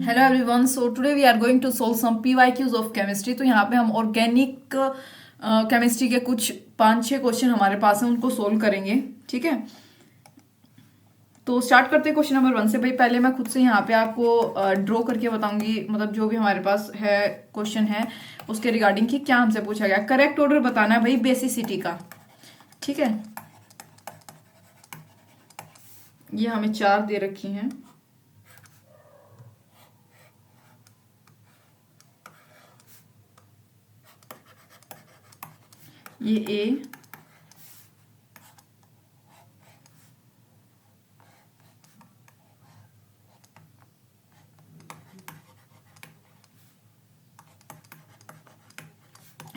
Hello everyone, so today we are going to solve some PYQs of chemistry. तो यहाँ पे हम organic chemistry के कुछ 5-6 क्वेश्चन हमारे पास हैं, उनको सोल्व करेंगे। ठीक है, तो स्टार्ट करते हैं क्वेश्चन नंबर 1 से। भाई पहले मैं खुद से यहाँ पे आपको ड्रॉ करके बताऊंगी, मतलब जो भी हमारे पास है क्वेश्चन है उसके रिगार्डिंग कि क्या हमसे पूछा गया। करेक्ट ऑर्डर बताना है भाई बेसिसिटी का। ठीक है, ये हमें 4 दे रखी हैं। ये ए,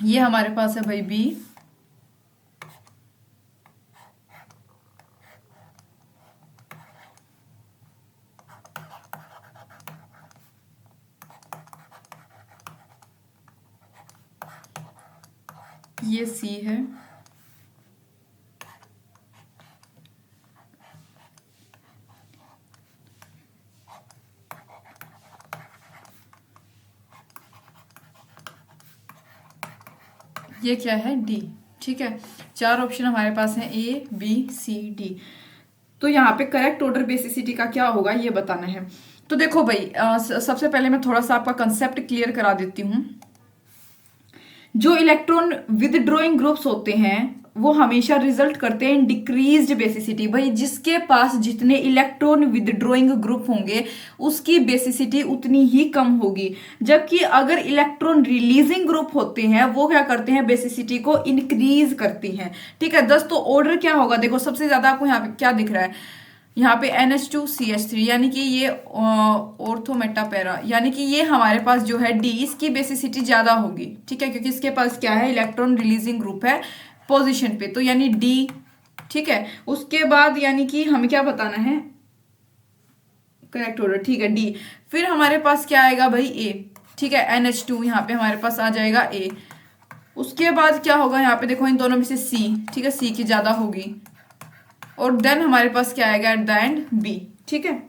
ये हमारे पास है भाई बी, ये सी है, ये क्या है डी। ठीक है, 4 ऑप्शन हमारे पास हैं, ए बी सी डी। तो यहाँ पे करेक्ट ऑर्डर बेसिसिटी का क्या होगा ये बताना है। तो देखो भाई, सबसे पहले मैं थोड़ा सा आपका कंसेप्ट क्लियर करा देती हूँ। जो इलेक्ट्रॉन विदड्रॉइंग ग्रुप्स होते हैं वो हमेशा रिजल्ट करते हैं डिक्रीज्ड बेसिसिटी। भाई जिसके पास जितने इलेक्ट्रॉन विदड्रॉइंग ग्रुप होंगे उसकी बेसिसिटी उतनी ही कम होगी, जबकि अगर इलेक्ट्रॉन रिलीजिंग ग्रुप होते हैं वो क्या करते हैं, बेसिसिटी को इंक्रीज करती हैं। ठीक है, तो ऑर्डर क्या होगा, देखो सबसे ज्यादा आपको यहाँ पे क्या दिख रहा है, यहाँ पे NH2CH3, यानी कि ये ऑर्थोमेटापेरा, यानी कि ये हमारे पास जो है डी, इसकी बेसिसिटी ज्यादा होगी। ठीक है, क्योंकि इसके पास क्या है, इलेक्ट्रॉन रिलीजिंग ग्रुप है पोजीशन पे, तो यानी डी। ठीक है, उसके बाद यानी कि हमें क्या बताना है, करेक्ट ऑर्डर। ठीक है, डी। फिर हमारे पास क्या आएगा भाई, ए। ठीक है, NH2 यहाँ पे हमारे पास आ जाएगा ए। उसके बाद क्या होगा, यहाँ पे देखो इन दोनों में से सी। ठीक है, सी की ज्यादा होगी, और देन हमारे पास क्या आएगा एट द एंड बी। ठीक है,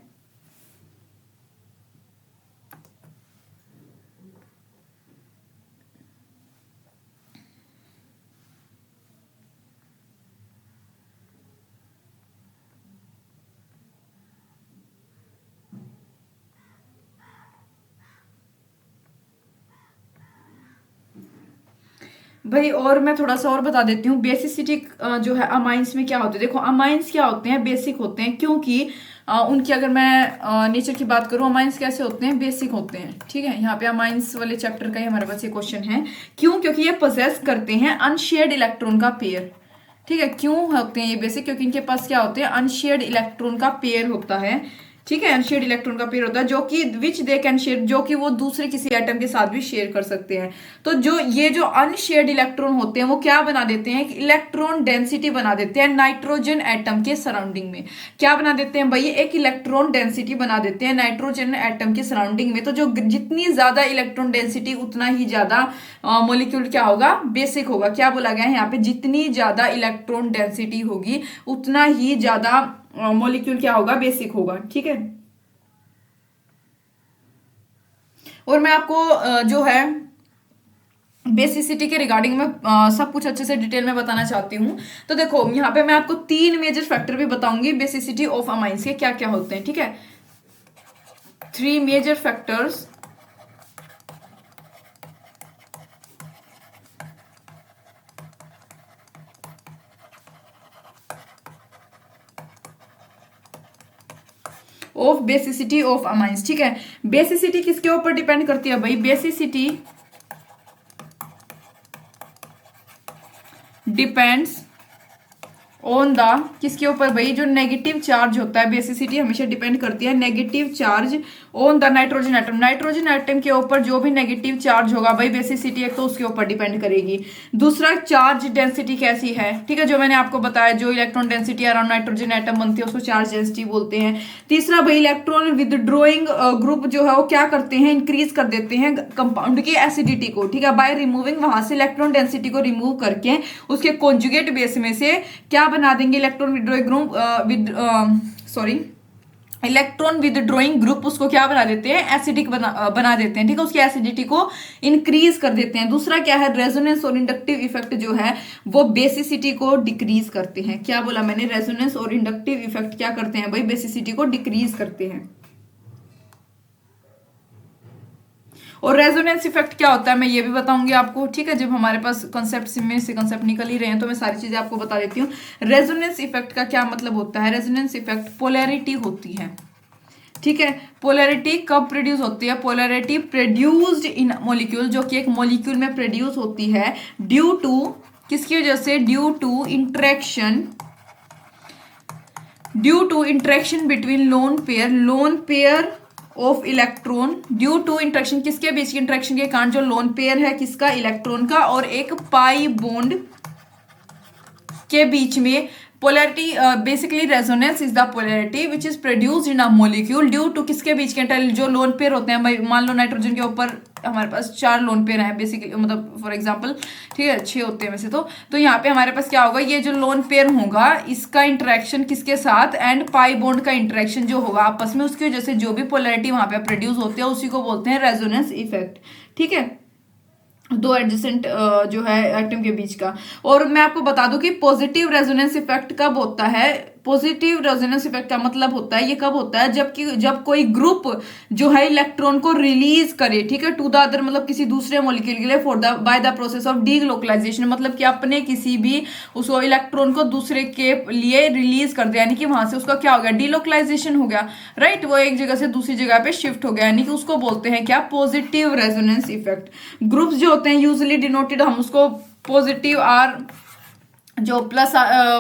भाई और मैं थोड़ा सा और बता देती हूँ। बेसिसिटी जो है अमाइंस में क्या होते हैं। देखो अमाइंस क्या होते हैं, बेसिक होते हैं, क्योंकि उनकी अगर मैं नेचर की बात करूँ, अमाइंस कैसे होते हैं, बेसिक होते हैं। ठीक है, यहाँ पे अमाइंस वाले चैप्टर का ही हमारे पास ये क्वेश्चन है। क्यों, क्योंकि ये पोजेस करते हैं अनशेयर्ड इलेक्ट्रॉन का पेयर। ठीक है, क्यों होते हैं ये बेसिक, क्योंकि इनके पास क्या होते हैं, अनशेयर्ड इलेक्ट्रॉन का पेयर होता है। ठीक है, अनशेयर्ड इलेक्ट्रॉन का पेयर होता है जो कि विच दे कैन शेयर, जो कि वो दूसरे किसी एटम के साथ भी शेयर कर सकते हैं। तो जो अनशेयर्ड इलेक्ट्रॉन होते हैं वो क्या बना देते हैं, इलेक्ट्रॉन डेंसिटी बना देते हैं नाइट्रोजन एटम के सराउंडिंग में। क्या बना देते हैं भाई, एक इलेक्ट्रॉन डेंसिटी बना देते हैं नाइट्रोजन एटम के सराउंडिंग में। तो जो जितनी ज्यादा इलेक्ट्रॉन डेंसिटी उतना ही ज्यादा मॉलिक्यूल क्या होगा, बेसिक होगा। क्या बोला गया है यहाँ पे, जितनी ज्यादा इलेक्ट्रॉन डेंसिटी होगी उतना ही ज्यादा मॉलिक्यूल क्या होगा, बेसिक होगा। ठीक है, और मैं आपको जो है बेसिसिटी के रिगार्डिंग में सब कुछ अच्छे से डिटेल में बताना चाहती हूँ। तो देखो यहाँ पे मैं आपको 3 मेजर फैक्टर भी बताऊंगी बेसिसिटी ऑफ अमाइंस के क्या क्या होते हैं। ठीक है, 3 major factors of basicity of amines. ठीक है, बेसिसिटी किसके ऊपर डिपेंड करती है भाई, बेसिसिटी डिपेंड्स ऑन द, किसके ऊपर भाई, जो नेगेटिव चार्ज होता है, बेसिसिटी हमेशा डिपेंड करती है negative charge on the nitrogen atom. Nitrogen atom के ऊपर जो भी नेगेटिव चार्ज होगा भाई, बेसिसिटी एक तो उसके ऊपर डिपेंड करेगी। दूसरा, चार्ज डेंसिटी कैसी है। ठीक है, जो मैंने आपको बताया, जो electron density around nitrogen atom बनती है उसको चार्ज डेंसिटी बोलते हैं। तीसरा भाई, इलेक्ट्रॉन विदड्रॉइंग ग्रुप जो है वो क्या करते हैं, इंक्रीज कर देते हैं कंपाउंड की एसिडिटी को। ठीक है, बाय रिमूविंग, वहां से इलेक्ट्रॉन डेंसिटी को रिमूव करके उसके कॉन्जुगेट बेस में से क्या बना देंगे, electron withdrawing group, electron withdrawing group उसको क्या बना देते हैं, एसिडिक बना देते हैं, ठीक है, उसकी एसिडिटी को इंक्रीज कर देते हैं। दूसरा क्या है, रेजोनेंस और इंडक्टिव इफेक्ट जो है वो बेसिसिटी को डिक्रीज करते हैं। क्या बोला मैंने, रेजोनेंस और इंडक्टिव इफेक्ट क्या करते हैं भाई, बेसिसिटी को डिक्रीज करते हैं। और रेजोनेंस इफेक्ट क्या होता है मैं ये भी बताऊंगी आपको, ठीक है, जब हमारे पास कॉन्सेप्ट में से कॉन्सेप्ट निकल ही रहे हैं तो मैं सारी चीजें आपको बता देती हूँ। रेजोनेंस इफेक्ट का क्या मतलब होता है, रेजोनेंस इफेक्ट पोलैरिटी होती है, ठीक है। पोलैरिटी कब प्रोड्यूस होती है, पोलैरिटी प्रोड्यूस्ड इन मॉलिक्यूल, जो कि एक मॉलिक्यूल में प्रोड्यूस होती है ड्यू टू, किसकी वजह से, due to interaction between lone pair of electron, due to interaction, किसके बीच की इंटरेक्शन के कारण, जो लोन पेयर है किसका, इलेक्ट्रॉन का, और एक पाई बॉन्ड के बीच में। Polarity basically resonance is the polarity which is produced in a molecule due to, किसके बीच के, जो लोन पेयर होते हैं, मान लो नाइट्रोजन के ऊपर हमारे पास 4 लोन पेयर हैं बेसिकली, मतलब फॉर एग्जांपल, ठीक है, 6 होते हैं वैसे तो यहाँ पे हमारे पास क्या होगा, ये जो लोन पेयर होगा इसका इंटरेक्शन किसके साथ, एंड पाई बॉन्ड का इंटरेक्शन जो होगा आपस में, उसकी वजह से जो भी पोलैरिटी वहां पे प्रोड्यूस होती है उसी को बोलते हैं रेजोनेंस इफेक्ट, ठीक है, दो एडजेसेंट जो है एटम के बीच का। और मैं आपको बता दूं कि पॉजिटिव रेजोनेंस इफेक्ट कब होता है, पॉजिटिव रेजोनेंस इफेक्ट का मतलब होता है, ये कब होता है, जब कोई ग्रुप जो है इलेक्ट्रॉन को रिलीज करे, ठीक है, टू द अदर, मतलब किसी दूसरे मॉलिक्यूल के लिए, by the process of delocalization, मतलब कि अपने किसी भी उसको इलेक्ट्रॉन को दूसरे के लिए रिलीज कर दिया, यानी कि वहां से उसका क्या हो गया, डीलोकलाइजेशन हो गया, राइट, वो एक जगह से दूसरी जगह पे शिफ्ट हो गया, यानी कि उसको बोलते हैं क्या, पॉजिटिव रेजोनेंस इफेक्ट। ग्रुप्स जो होते हैं यूजुअली डिनोटेड, हम उसको पॉजिटिव आर, जो प्लस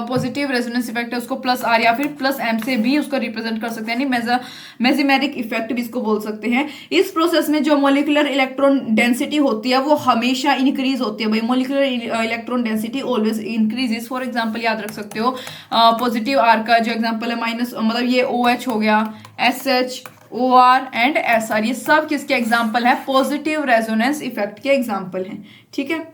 पॉजिटिव रेजोनेंस इफेक्ट है उसको प्लस आर या फिर प्लस एम से भी उसको रिप्रेजेंट कर सकते हैं, यानी मेजिमेरिक इफेक्ट भी इसको बोल सकते हैं। इस प्रोसेस में जो मॉलिक्यूलर इलेक्ट्रॉन डेंसिटी होती है वो हमेशा इंक्रीज होती है भाई, molecular electron density always increases. For example याद रख सकते हो, पॉजिटिव आर का जो एग्जांपल है माइनस, मतलब ये OH हो गया, SH, OR एंड SR, ये सब किसके एग्जाम्पल है, पॉजिटिव रेजोनेंस इफेक्ट के एग्जाम्पल हैं, ठीक है।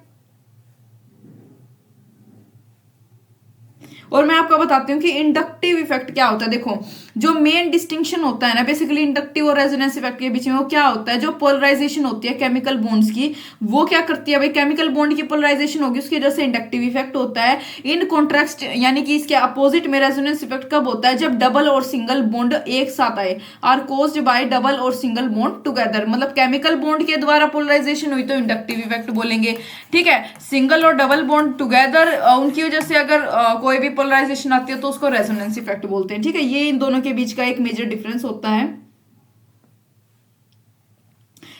और मैं आपको बताती हूँ कि इंडक्टिव इफेक्ट क्या होता है। देखो, जो मेन डिस्टिंक्शन होता है ना बेसिकली इंडक्टिव और रेजोनेंस इफेक्ट के बीच में, वो क्या होता है, जो पोलराइजेशन होती है केमिकल बॉन्ड्स की, वो क्या करती है भाई, केमिकल बॉन्ड की पोलराइजेशन होगी, उसकी वजह से इंडक्टिव इफेक्ट होता है। इन कॉन्ट्रास्ट, यानी कि इसके अपोजिट में रेजोनेंस इफेक्ट कब होता है, जब डबल और सिंगल बॉन्ड एक साथ आए, आर कोज्ड बाय डबल और सिंगल बॉन्ड टुगेदर, मतलब केमिकल बॉन्ड के द्वारा पोलराइजेशन हुई तो इंडक्टिव इफेक्ट बोलेंगे, ठीक है। सिंगल और डबल बॉन्ड टुगेदर, उनकी वजह से अगर कोई भी पोलराइजेशन आती है तो उसको रेजोनेंस इफेक्ट बोलते हैं, ठीक है। ये इन दोनों के बीच का एक मेजर डिफरेंस होता है।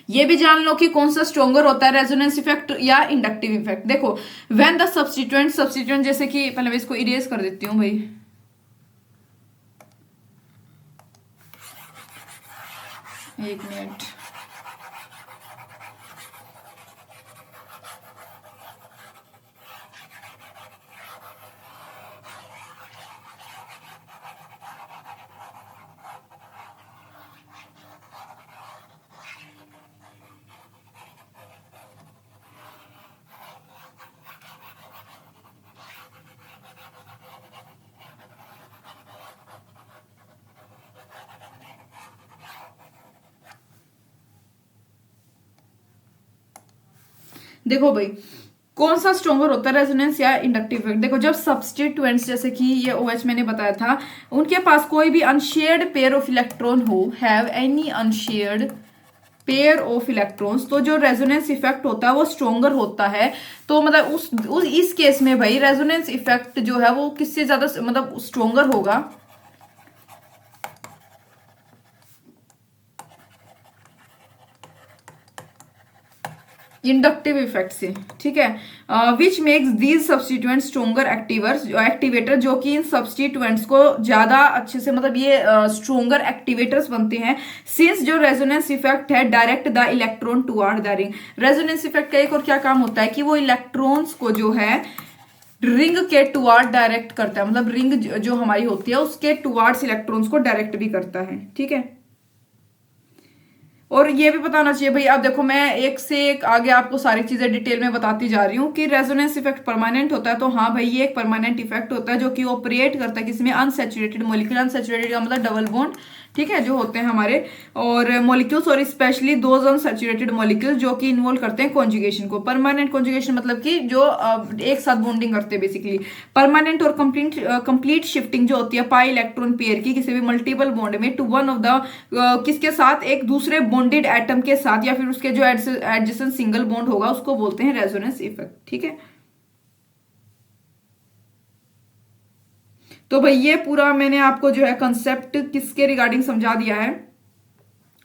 ये भी जान लो कि कौन सा स्ट्रोंगर होता है, रेजोनेंस इफेक्ट या इंडक्टिव इफेक्ट। देखो, व्हेन द सब्स्टिट्यूएंट जैसे कि पहले मैं इसको इरेज कर देती हूँ भाई, एक मिनट, देखो भाई कौन सा स्ट्रोंगर होता है, रेजोनेंस या इंडक्टिव इफेक्ट। देखो, जब सब्स्टिट्यूएंट्स जैसे कि ये OH मैंने बताया था, उनके पास कोई भी अनशेयर्ड पेयर ऑफ इलेक्ट्रॉन हो, have any unshared pair of electrons, तो जो रेजोनेंस इफेक्ट होता है वो स्ट्रोंगर होता है। तो मतलब इस केस में भाई रेजोनेंस इफेक्ट जो है वो किससे ज्यादा मतलब स्ट्रोंगर होगा, इंडक्टिव इफेक्ट से, ठीक है। Which makes these substituents stronger activator, जो कि इन सब्स्टिट्यूएंट्स को ज्यादा अच्छे से, मतलब ये स्ट्रोंगर एक्टिवेटर्स बनते हैं। सिंस जो रेजोनेंस इफेक्ट है direct the electron toward the ring, resonance effect का एक और क्या काम होता है कि वो इलेक्ट्रॉन्स को जो है रिंग के टुवर्ड डायरेक्ट करता है, मतलब रिंग जो हमारी होती है उसके टुवर्ड्स इलेक्ट्रॉन्स को डायरेक्ट भी करता है, ठीक है। और ये भी बताना चाहिए भाई, अब देखो मैं एक से एक आगे आपको सारी चीजें डिटेल में बताती जा रही हूँ कि रेजोनेंस इफेक्ट परमानेंट होता है, तो हाँ भाई ये एक परमानेंट इफेक्ट होता है जो कि ऑपरेट करता है किसमें, अनसैचुरेटेड मॉलिक्यूल। अनसैचुरेटेड का मतलब डबल बॉन्ड ठीक है, जो होते हैं हमारे और मॉलिक्यूल्स, और स्पेशली दोज अनसैचुरेटेड मॉलिक्यूल्स जो कि इन्वॉल्व करते हैं कॉन्जुगेशन को। परमानेंट कॉन्जुगेशन मतलब कि जो एक साथ बॉन्डिंग करते हैं बेसिकली। परमानेंट और कंप्लीट शिफ्टिंग जो होती है पाई इलेक्ट्रॉन पेयर की किसी भी मल्टीपल बॉन्ड में टू वन ऑफ द किसके साथ, एक दूसरे बॉन्डेड एटम के साथ या फिर उसके जो एडजेसेंट सिंगल बॉन्ड होगा उसको बोलते हैं रेजोनेंस इफेक्ट। ठीक है, तो भाई ये पूरा मैंने आपको जो है कंसेप्ट किसके रिगार्डिंग समझा दिया है।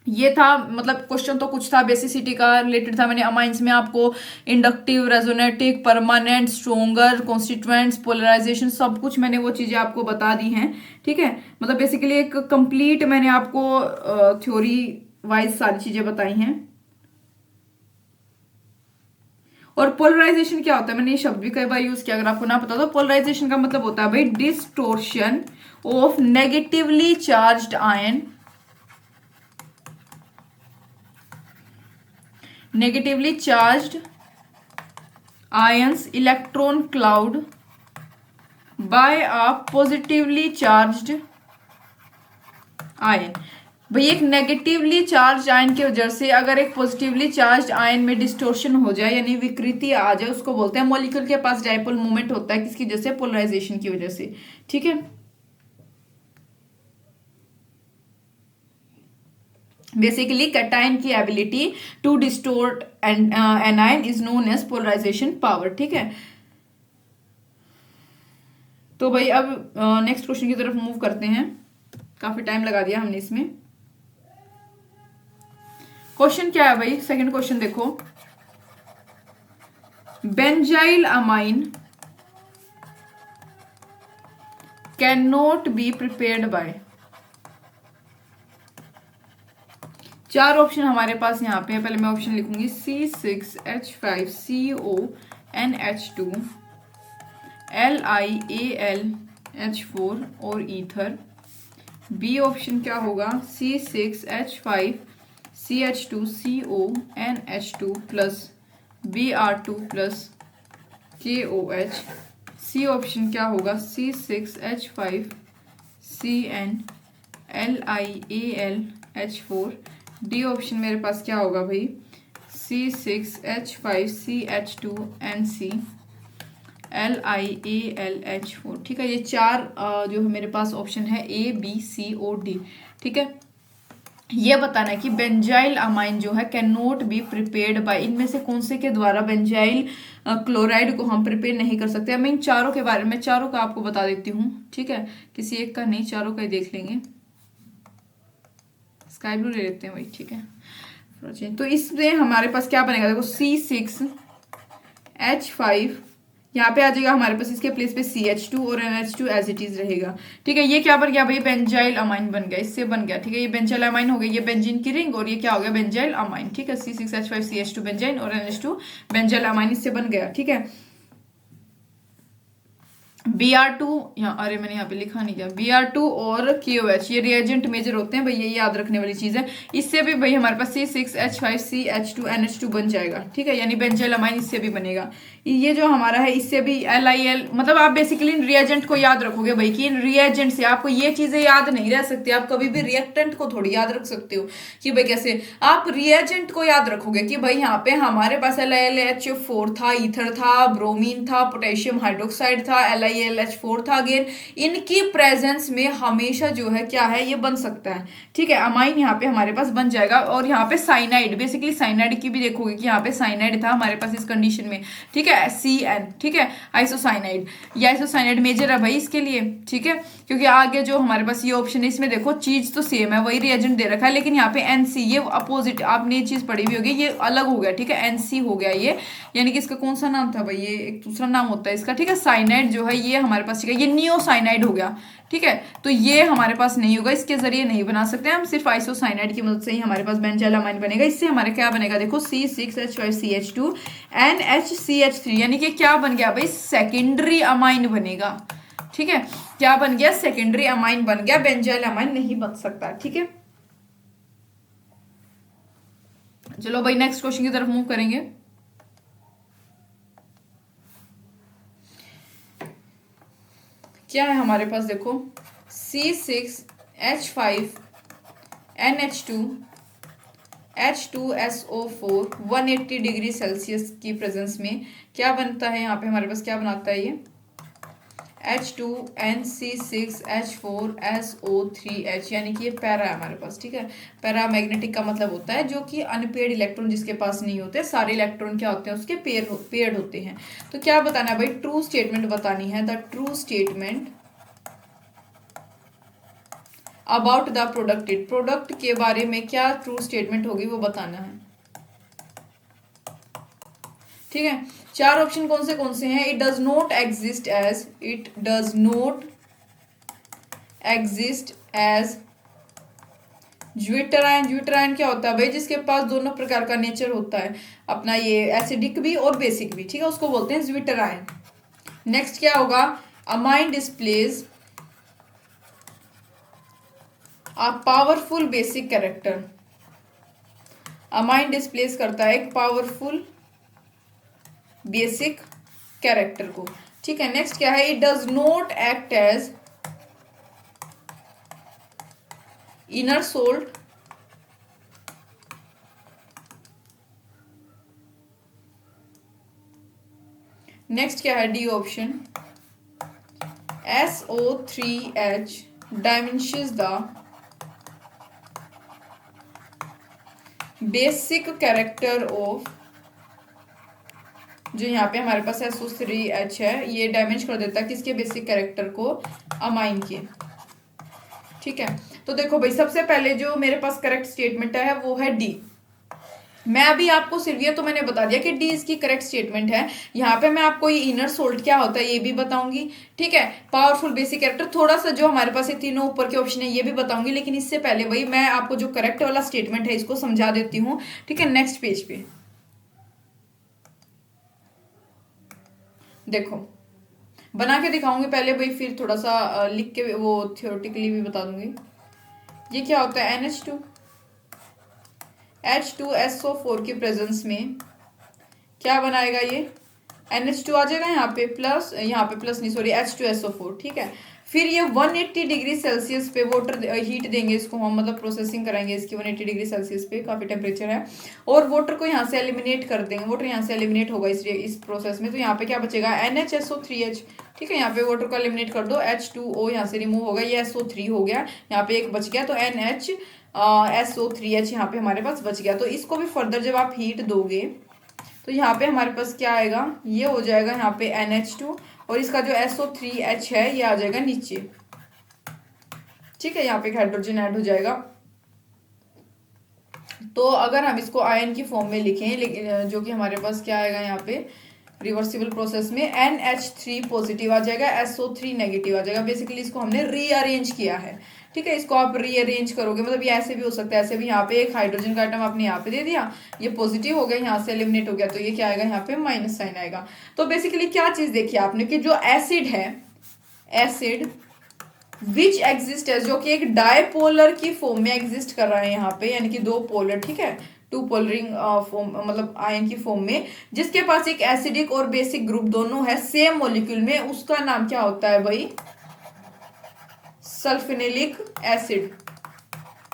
ये था, मतलब क्वेश्चन तो कुछ था बेसिसिटी का रिलेटेड था। मैंने अमाइंस में आपको inductive, resonating, permanent, stronger, constituents, polarisation, सब कुछ मैंने वो चीजें आपको बता दी हैं। ठीक है, मतलब बेसिकली एक कंप्लीट मैंने आपको थ्योरी वाइज सारी चीजें बताई हैं। और पोलराइजेशन क्या होता है, मैंने ये शब्द भी कई बार यूज किया, अगर आपको ना पता तो। पोलराइजेशन का मतलब होता है भाई distortion of negatively charged ion, negatively charged ions electron cloud by a positively charged ion। भाई एक नेगेटिवली चार्ज आयन की वजह से अगर एक पॉजिटिवली चार्ज आयन में डिस्टोर्शन हो जाए यानी विकृति आ जाए, उसको बोलते हैं मॉलिक्यूल के पास डायपोल मूवमेंट होता है, किसकी वजह से, पोलराइजेशन की वजह से। ठीक है, बेसिकली कैटायन की ability to distort anion is known as polarization power. ठीक है, तो भाई अब नेक्स्ट क्वेश्चन की तरफ मूव करते हैं, काफी टाइम लगा दिया हमने इसमें। क्वेश्चन क्या है भाई, सेकंड क्वेश्चन देखो, benzyl amine can not be prepared by. चार ऑप्शन हमारे पास यहाँ पे है। पहले मैं ऑप्शन लिखूंगी C6H5CO NH2 LiAlH4 और ईथर। बी ऑप्शन क्या होगा, C6H5CH2CO NH2 plus Br2 plus KOH। C option क्या होगा, C6H5CN LiAlH4। डी ऑप्शन मेरे पास क्या होगा भाई, C6H5CH2NC LiAlH4। ठीक है, ये चार जो है मेरे पास ऑप्शन है ABCOD। ठीक है, ये बताना है कि बेंजाइल अमाइन जो है can not be prepared by, इनमें से कौन से के द्वारा बेंजाइल क्लोराइड को हम प्रिपेयर नहीं कर सकते। मैं इन चारों के बारे में, चारों का आपको बता देती हूँ। ठीक है, किसी एक का नहीं, चारों का ही देख लेंगे। स्काई ब्लू ले लेते हैं भाई। ठीक है, तो इसमें हमारे पास क्या बनेगा, देखो C6H5 यहाँ पे आ जाएगा हमारे पास, इसके प्लेस पे CH2 और NH2 एज इट इज रहेगा। ठीक है, ये क्या बन गया भाई, बेंजाइल अमाइन बन गया, इससे बन गया। ठीक है, ये बेंजाइल अमाइन हो गया, ये बेंजीन की रिंग, और ये क्या हो गया, बेंजाइल अमाइन। ठीक है, C6H5CH2 बेंजाइन और NH2 बेंजाइल अमाइन, इससे बन गया। ठीक है, Br2 यहाँ, अरे मैंने यहाँ पे लिखा नहीं क्या, Br2 और KOH ये रिएजेंट मेजर होते हैं भाई, ये याद रखने वाली चीज है। इससे भी भाई हमारे पास C6H5CH2NH2 बन जाएगा। ठीक है, यानी बेंजाइल अमाइन इससे भी बनेगा। ये जो हमारा है इससे भी LiL, मतलब आप बेसिकली इन रिएजेंट को याद रखोगे भाई, कि इन रिएजेंट से आपको ये चीजें याद नहीं रह सकती। आप कभी भी रिएक्टेंट को थोड़ी याद रख सकते हो कि भाई कैसे, आप रिएजेंट को याद रखोगे कि भाई यहाँ पे हमारे पास LiLH4 था, ईथर था, ब्रोमीन था, पोटेशियम हाइड्रोक्साइड था, LiLH4 था। अगेन इनकी प्रेजेंस में हमेशा जो है क्या है, ये बन सकता है। ठीक है, अमाइन यहाँ पे हमारे पास बन जाएगा। और यहाँ पे साइनाइड, बेसिकली साइनाइड की भी देखोगे कि यहाँ पे साइनाइड था हमारे पास इस कंडीशन में। ठीक है, CN। ठीक है, आइसोसाइनाइड, ये आइसोसाइनाइड मेजर है भाई इसके लिए। ठीक है, क्योंकि आगे जो हमारे पास ये ऑप्शन है, इसमें देखो चीज तो सेम है, वही रिएजेंट दे रखा है, लेकिन यहाँ पे NC, ये अपोजिट, आपने ये चीज पढ़ी हुई होगी, ये अलग हो गया। ठीक है, NC हो गया ये, यानी कि इसका कौन सा नाम था भाई, ये एक दूसरा नाम होता है इसका। ठीक है, साइनाइड जो है ये हमारे पास, ठीक है, ये नियोसाइनाइड हो गया। ठीक है, तो ये हमारे पास नहीं होगा, इसके जरिए नहीं बना सकते हम, सिर्फ आइसोसाइनाइड की मदद से ही हमारे पास बेंजाइल अमाइन बनेगा। इससे हमारे क्या बनेगा, देखो C6H5CH2 NHCH3, यानी कि क्या बन गया भाई, सेकेंडरी अमाइन बनेगा। ठीक है, क्या बन गया, सेकेंडरी अमाइन बन गया, बेंजाइल अमाइन नहीं बन सकता। ठीक है, चलो भाई नेक्स्ट क्वेश्चन की तरफ मूव करेंगे। क्या है हमारे पास, देखो C6H5 NH2SO4 180 डिग्री सेल्सियस की प्रेजेंस में क्या बनता है, यहाँ पे हमारे पास क्या बनाता है ये H2NC6H4SO3H, यानी कि ये पैरा है हमारे पास, ठीक है। पैरा मैग्नेटिक का मतलब होता है जो कि अनपेयर्ड इलेक्ट्रॉन जिसके पास नहीं होते, सारे इलेक्ट्रॉन क्या होते हैं उसके पेयर्ड होते हैं। तो क्या बताना है भाई, ट्रू स्टेटमेंट बतानी है, the true statement about the प्रोडक्टेड, product के बारे में क्या ट्रू स्टेटमेंट होगी वो बताना है, ठीक है। चार ऑप्शन कौन से हैं, it does not exist as, it does not exist as zwitterion, zwitterion क्या होता है भाई, जिसके पास दोनों प्रकार का नेचर होता है, अपना ये एसिडिक भी और बेसिक भी, ठीक है, उसको बोलते हैं ज्विटर आयन। नेक्स्ट क्या होगा, amine displays a powerful basic character, amine displace करता है एक पावरफुल बेसिक कैरेक्टर को, ठीक है। नेक्स्ट क्या है, it does not act as inner salt, next क्या है D option, SO3H diminishes the basic character of, जो यहाँ पे हमारे पास SO3H है, ये डैमेज कर देता है किसके बेसिक कैरेक्टर को, अमाइन के, ठीक है। तो देखो भाई सबसे पहले जो मेरे पास करेक्ट स्टेटमेंट है वो है डी। मैं अभी आपको सिर्फ ये तो मैंने बता दिया कि डी इसकी करेक्ट स्टेटमेंट है। यहाँ पे मैं आपको ये इनर सोल्ट क्या होता है ये भी बताऊंगी, ठीक है। पावरफुल बेसिक कैरेक्टर थोड़ा सा जो हमारे पास ये तीनों ऊपर के ऑप्शन है ये भी बताऊंगी, लेकिन इससे पहले भाई मैं आपको जो करेक्ट वाला स्टेटमेंट है इसको समझा देती हूँ, ठीक है। नेक्स्ट पेज पे देखो बना के दिखाऊंगी पहले भाई, फिर थोड़ा सा लिख के वो थियोरेटिकली भी बता दूंगी। ये क्या होता है, H2SO4 की प्रेजेंस में क्या बनाएगा ये, NH2 आ जाएगा यहाँ पे प्लस, यहाँ पे प्लस नहीं सॉरी H2SO4, ठीक है। फिर ये 180 डिग्री सेल्सियस पे वाटर हीट देंगे इसको हम, मतलब प्रोसेसिंग कराएंगे इसकी 180 डिग्री सेल्सियस पे, काफी टेम्परेचर है, और वाटर को यहाँ से एलिमिनेट कर देंगे, वाटर यहाँ से एलिमिनेट होगा इस प्रोसेस में। तो यहाँ पे क्या बचेगा, NHSO3H, ठीक है। यहाँ पे वाटर को एलिमिनेट कर दो, H2O यहाँ से रिमूव होगा, ये SO3 हो गया, यहाँ पे एक बच गया, तो NHSO3H यहाँ पे हमारे पास बच गया। तो इसको भी फर्दर जब आप हीट दोगे तो यहाँ पे हमारे पास क्या आएगा, ये हो जाएगा यहाँ पे NH2, और इसका जो SO3H है ये आ जाएगा नीचे, ठीक है। यहाँ पे हाइड्रोजन ऐड हो जाएगा। तो अगर हम इसको आयन की फॉर्म में लिखें, लेकिन जो कि हमारे पास क्या आएगा यहाँ पे रिवर्सिबल प्रोसेस में, NH3 पॉजिटिव आ जाएगा, SO3 नेगेटिव आ जाएगा। बेसिकली इसको हमने रीअरेंज किया है, ठीक है। इसको आप रीअरेंज करोगे, मतलब ये ऐसे भी हो सकता है, ऐसे भी। यहाँ पे एक हाइड्रोजन का आइटम आपने यहाँ पे दे दिया, ये पॉजिटिव हो गया, यहाँ से एलिमिनेट हो गया, तो ये क्या आएगा, यहाँ पे माइनस साइन आएगा। तो बेसिकली क्या चीज देखी आपने कि जो एसिड है, एसिड विच एग्जिस्ट है, जो कि एक डायपोलर की फॉर्म में एग्जिस्ट कर रहा है यहाँ पे, यानी कि दो पोलर, ठीक है, टू पोलरिंग फॉर्म, मतलब आयन की फॉर्म में, जिसके पास एक एसिडिक और बेसिक ग्रुप दोनों है सेम मॉलिक्यूल में, उसका नाम क्या होता है भाई, सल्फेनिलिक एसिड,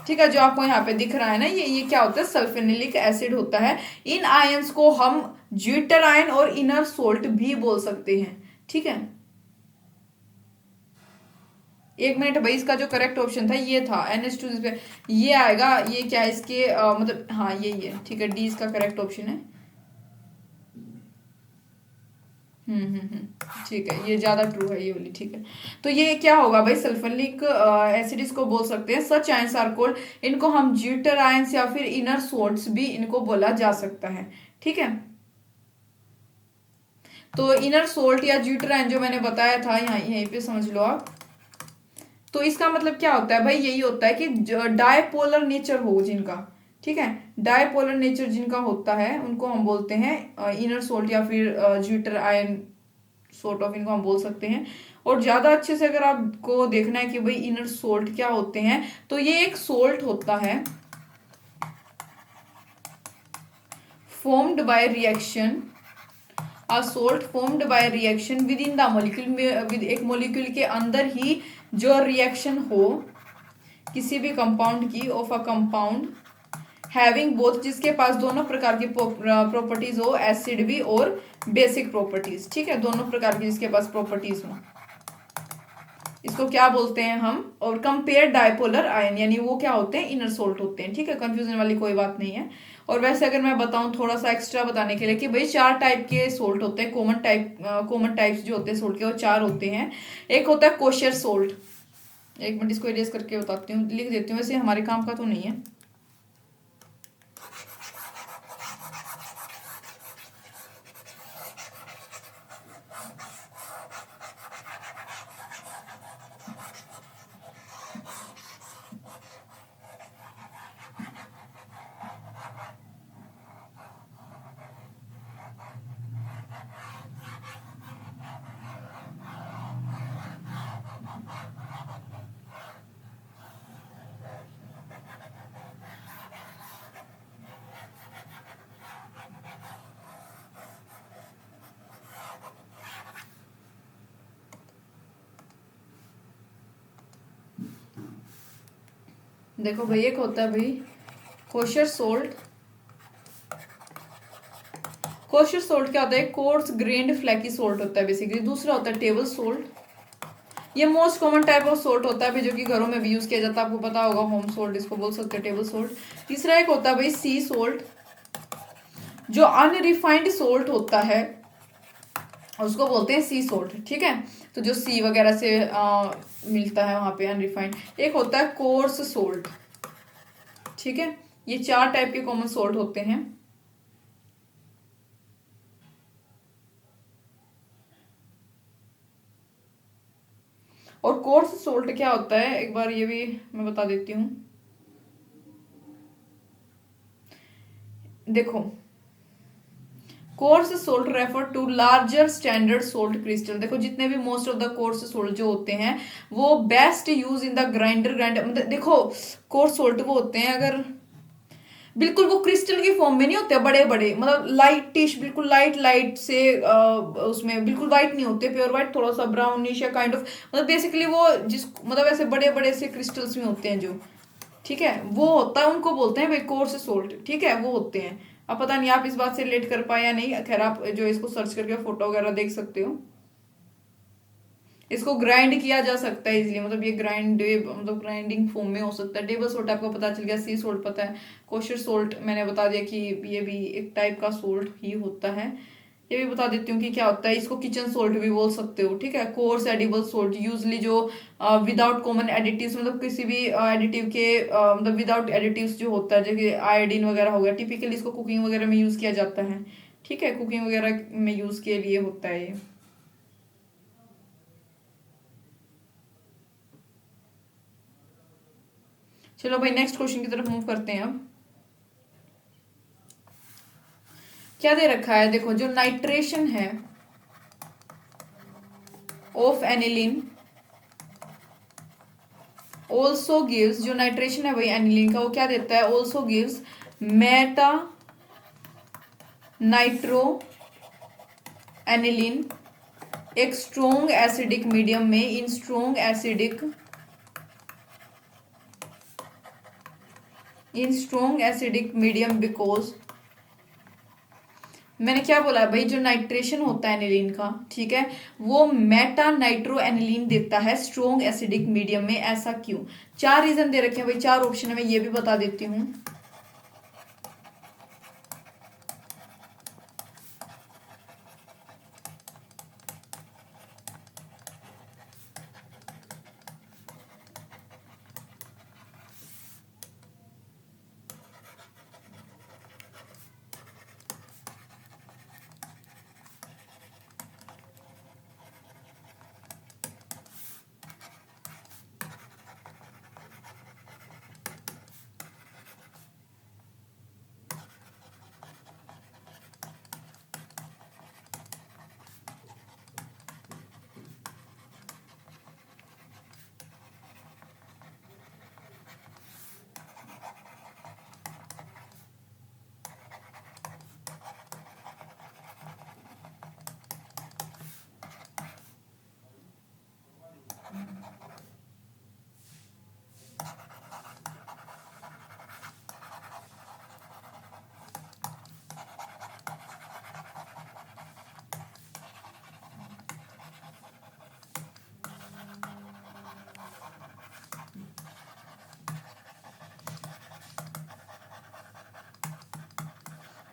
ठीक है। जो आपको यहाँ पे दिख रहा है ना, ये क्या होता है, सल्फेनिलिक एसिड होता है। इन आयंस को हम ज्विटर आयन और इनर सोल्ट भी बोल सकते हैं, ठीक है। एक मिनट भाई, इसका जो करेक्ट ऑप्शन था ये था NH2, पे ये आएगा, ये क्या है इसके मतलब हाँ यही है, ठीक है, डी इसका करेक्ट ऑप्शन है। ठीक है, ये ज्यादा ट्रू है ये वाली, ठीक है। तो ये क्या होगा भाई, सल्फोनिक एसिड इसको बोल सकते हैं। सच आयंस आर कोल्ड, इनको हम ज्विटर आयंस या फिर इनर सोल्ट्स भी इनको बोला जा सकता है, ठीक है। तो इनर सोल्ट या ज्विटर आयन जो मैंने बताया था, यहाँ यहीं पे समझ लो आप। तो इसका मतलब क्या होता है भाई, यही होता है कि डायपोलर नेचर हो जिनका, ठीक है, डायपोलर नेचर जिनका होता है उनको हम बोलते हैं इनर सोल्ट या फिर ज्विटर आयन सोर्ट ऑफ, इनको हम बोल सकते हैं। और ज्यादा अच्छे से अगर आपको देखना है कि भाई इनर सोल्ट क्या होते हैं, तो ये एक सोल्ट होता है formed by reaction, a salt formed by reaction with in the molecule, with एक मॉलिक्यूल के अंदर ही जो रिएक्शन हो, किसी भी कंपाउंड की, of a compound having both, जिसके पास दोनों प्रकार की प्रॉपर्टीज हो, एसिड भी और बेसिक प्रॉपर्टीज, ठीक है, दोनों प्रकार की जिसके पास प्रॉपर्टीज हो, इसको क्या बोलते हैं हम। और कंपेयर डायपोलर आयन, यानी वो क्या होते हैं, इनर सोल्ट होते हैं, ठीक है, कंफ्यूजन वाली कोई बात नहीं है। और वैसे अगर मैं बताऊं थोड़ा सा एक्स्ट्रा बताने के लिए कि भाई 4 टाइप के सोल्ट होते हैं, कॉमन टाइप्स जो होते हैं सोल्ट के, वो 4 होते हैं। एक होता है कोशर सोल्ट, एक मिनट इसको इरेज करके बताती हूँ, लिख देती हूँ, वैसे हमारे काम का तो नहीं है। देखो भाई, एक होता है भाई कोशर सोल्ट। कोशर सोल्ट क्या होता है, कोर्स ग्रेन्ड फ्लैकी सोल्ट होता है बेसिकली। दूसरा होता है टेबल सोल्ट, ये most common type of salt होता है भाई, जो कि घरों में भी यूज किया जाता है, आपको पता होगा, होम सोल्ट इसको बोल सकते हैं, टेबल सोल्ट। तीसरा एक होता है भाई सी सोल्ट, जो अनरिफाइंड सोल्ट होता है, उसको बोलते हैं सी सोल्ट, ठीक है, तो जो सी वगैरह से मिलता है वहां पे अनरिफाइंड। एक होता है कोर्स सोल्ट, ठीक है, ये 4 टाइप के कॉमन सोल्ट होते हैं। और कोर्स सोल्ट क्या होता है, एक बार ये भी मैं बता देती हूँ। देखो, coarse salt refer to larger standard salt crystal. देखो, जितने भी most of the coarse salt जो होते हैं वो best use in the grinder मतलब देखो, कोर्स सोल्ट वो होते हैं, अगर बिल्कुल वो क्रिस्टल की फॉर्म में नहीं होते बड़े बड़े, मतलब लाइटिश, बिल्कुल लाइट लाइट से उसमें बिल्कुल वाइट नहीं होते, प्योर वाइट, थोड़ा सा ब्राउनिश या काइंड ऑफ, मतलब बेसिकली वो जिस मतलब ऐसे बड़े बड़े से क्रिस्टल्स में होते हैं जो, ठीक है, वो होता है, उनको बोलते हैं भाई कोर्स सोल्ट, ठीक है, वो होते हैं। अब पता नहीं आप इस बात से रिलेट कर पाए या नहीं, खैर आप जो इसको सर्च करके फोटो वगैरह देख सकते हो। इसको ग्राइंड किया जा सकता है इजीली, मतलब ये ग्राइंड मतलब ग्राइंडिंग फॉर्म में हो सकता है। टेबल सोल्ट आपको पता चल गया, सी सोल्ट पता है, कोशर सोल्ट मैंने बता दिया कि ये भी एक टाइप का सोल्ट ही होता है। ये भी बता देती हूँ कि क्या होता है, इसको किचन सोल्ट भी बोल सकते हो, ठीक है। कोर्स एडिबल सोल्ट यूजली जो विदाउट कॉमन एडिटिव्स, मतलब किसी भी एडिटिव के मतलब विदाउट एडिटिव्स जो होता है, जैसे आयोडीन वगैरह हो गया, टिपिकली इसको कुकिंग वगैरह में यूज किया जाता है, ठीक है, कुकिंग वगैरह में यूज के लिए होता है ये। चलो भाई नेक्स्ट क्वेश्चन की तरफ मूव करते हैं अब। क्या दे रखा है, देखो, जो नाइट्रेशन है ऑफ एनिलीन ऑल्सो गिव्स, जो नाइट्रेशन है भाई एनिलीन का, वो क्या देता है, also gives Meta nitro aniline एक स्ट्रोंग एसिडिक मीडियम में, इन स्ट्रोंग एसिडिक मीडियम बिकॉज, मैंने क्या बोला भाई, जो नाइट्रेशन होता है एनिलीन का, ठीक है, वो मेटा नाइट्रो एनिलीन देता है स्ट्रोंग एसिडिक मीडियम में, ऐसा क्यों। 4 रीजन दे रखे हैं भाई, 4 ऑप्शन है, मैं ये भी बता देती हूँ।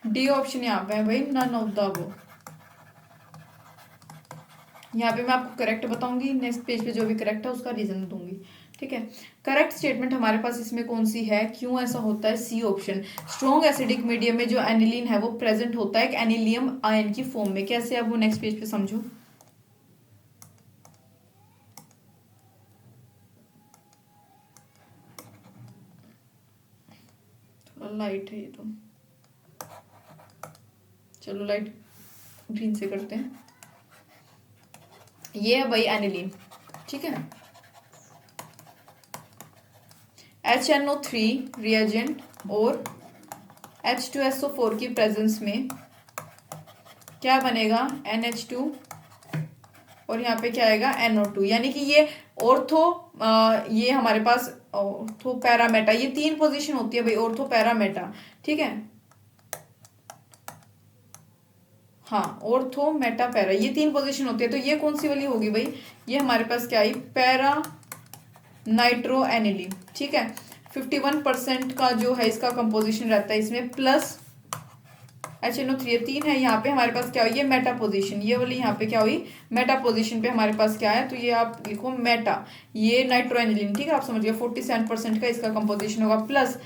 डी ऑप्शन यहाँ पे है भाई, नन ऑफ द अबव। यहाँ पे मैं आपको करेक्ट बताऊंगी, नेक्स्ट पेज पे जो भी करेक्ट है उसका रीजन दूंगी, ठीक है। करेक्ट स्टेटमेंट हमारे पास इसमें कौन सी है, क्यों ऐसा होता है, C option. Strong acidic medium में जो एनिलीन है वो प्रेजेंट होता है एक एनिलियम आयन की फॉर्म में। कैसे, अब वो नेक्स्ट पेज पे समझो। थोड़ा लाइट है ये तो, चलो लाइट ग्रीन से करते हैं। ये है भाई एनिलीन, ठीक है। HNO3 रिएजेंट और H2SO4 की प्रेजेंस में क्या बनेगा, NH2 और यहाँ पे क्या आएगा, NO2। यानी कि ये ऑर्थो, ये हमारे पास ऑर्थो पैरामेटा, ये 3 पोजीशन होती है भाई, ऑर्थो पैरामेटा, ठीक है। हाँ, ऑर्थो मेटा पैरा, ये 3 पोजीशन होती है। तो ये कौन सी वाली होगी भाई, ये हमारे पास क्या आई, पैरा नाइट्रो एनिलीन, ठीक है। 51% का जो है इसका कंपोजिशन रहता है इसमें, प्लस HNO3 3 है। यहाँ पे हमारे पास क्या हुई, ये मेटा पोजीशन, ये वाली यहाँ पे क्या हुई, मेटा पोजीशन पे हमारे पास क्या है, तो ये आप लिखो मेटा, ये नाइट्रो एनिलीन, ठीक है। आप समझ गए, 47% का इसका कंपोजिशन होगा, प्लस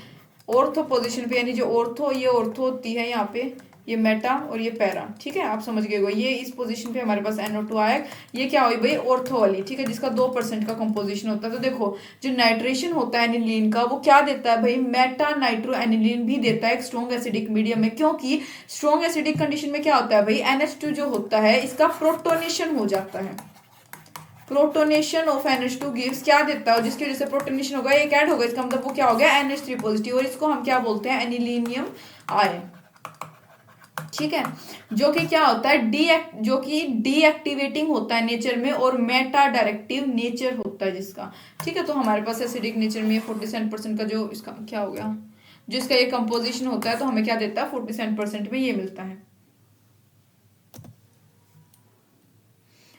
ऑर्थो पोजीशन पे, यानी जो ऑर्थो, ये ऑर्थो होती है यहाँ पे, ये मेटा और ये पैरा, ठीक है। आप समझ गए हो, ये इस पोजीशन पे हमारे पास NO2 आया, ये क्या हुई भाई, ऑर्थो वाली, ठीक है, जिसका 2% का कंपोजिशन होता है। तो देखो जो नाइट्रेशन होता है एनिलीन का, वो क्या देता है भाई, मेटा नाइट्रो एनिलीन भी देता है एक स्ट्रॉन्ग एसिडिक मीडियम में। क्योंकि स्ट्रॉन्ग एसिडिक कंडीशन में क्या होता है भाई, NH2 जो होता है इसका प्रोटोनेशन हो जाता है। प्रोटोनेशन ऑफ NH2 गिव्स क्या देता है, जिसकी वजह से प्रोटोनेशन होगा, एक ऐड होगा, इसका मतलब वो क्या हो गया, NH3 पॉजिटिव, और इसको हम क्या बोलते हैं, एनिलीनियम आयन, ठीक है। जो कि क्या होता है, जो कि डीएक्टिवेटिंग होता है नेचर में, और मेटा डायरेक्टिव नेचर होता है जिसका, ठीक है। तो हमारे पास एसिडिक नेचर में 47% का जो इसका क्या हो गया, जो इसका ये कंपोजिशन होता है, तो हमें क्या देता है, 47% में ये मिलता है।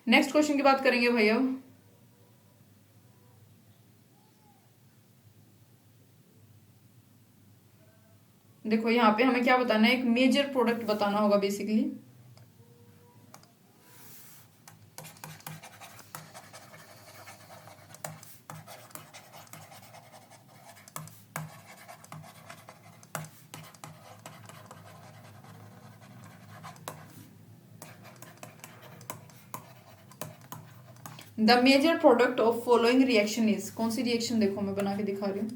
नेक्स्ट क्वेश्चन की बात करेंगे भैया। देखो यहाँ पे हमें क्या बताना है, एक मेजर प्रोडक्ट बताना होगा basically. The major product of following reaction is, कौन सी रिएक्शन, देखो मैं बना के दिखा रही हूँ।